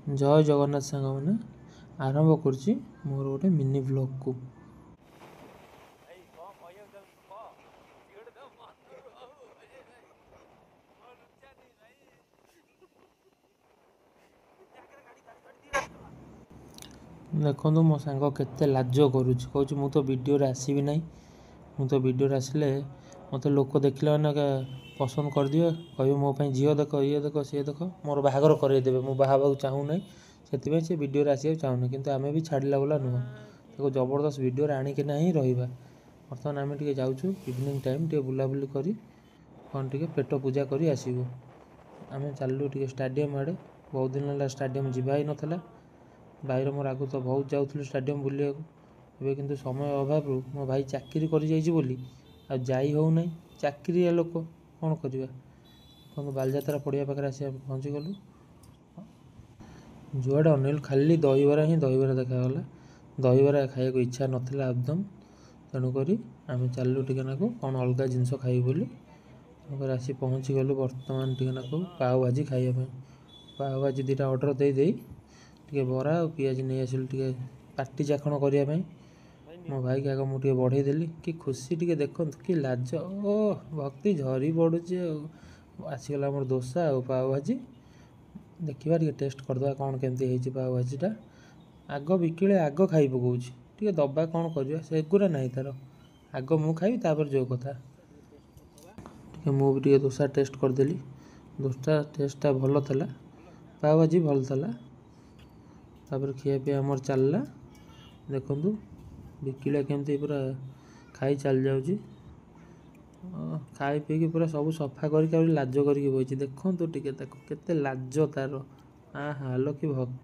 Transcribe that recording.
जय जगन्नाथ सांग मैंने आरंभ करुच्ची मोर गोटे मिनी ब्लॉग को। देखो मो सांग केते लाज करुच्ची कहूँ मु तो वीडियो आसबि ना मु तो वीडियो आसिले मत लोक देखिले मैंने पसंद कर दिए कह मो झील देख ये देख सी देख मोर बाहागर करदेवे मु बाहा चाहूँ ना से वीडियो आसा चाहूना कि आम भी छाड़ा वाला नुह ताको जबरदस्त वीडियो आणिकिना ही रहा। बर्तमान आम टे जाऊँ इवनिंग टाइम टे बुलाबुली कर कौन टे पेट पूजा कर आसबू आम चलू टे स्टाडियम आड़े बहुत दिन है स्टाडियम जावा ही नाला भाईर मोर आगु तो बहुत जाऊँ स्टाडियम बुलिया एवं किंतु समय अभाव मो भाई चाकरी कर जाई हो ना चाकरिया लोक कौन करवा कौन बालजात्रा पड़िया पाखे आस पहुँची गलु जुआड़े अनिल खाली दहीबरा ही दहीबरा देखागला दहीबरा खाया को इच्छा नाला एकदम तेणुक आम चलू टे कौन अलग जिनस खाई बोली तेणुक आसी पहुँची गलु बर्तमान टे पाव भाजी खाइबा पाव भाजी दुटा ऑर्डर दे टे बरा और पियाज नहीं आसिलु टे पार्टी चाखण करने मो भाई के आग मुझे बढ़ेदेली कि खुशी टे देखु कि लाज ओ भक्ति झरी पड़ुची आसीगला मोर दोसा और पाव भाजी देखा टे टेस्ट करदे कौन केमती पाव भाजीटा आग बिकिले आग खाई पकाऊँ टे दबा कौन कर सेगुरा ना तार आग मु खाई तापर जो कथा टे मुझे दोसा टेस्ट करदेली दोसा टेस्टा भल था पाव भाजी भल था तापर खिया पिया आमर चलला देखु बिकिला केमती पूरा खाई चल जाऊँगी खाई पी पूरा सब सफा कर लाज करके बही देखु टे केते लाज तार हाँ लो कि भक्त।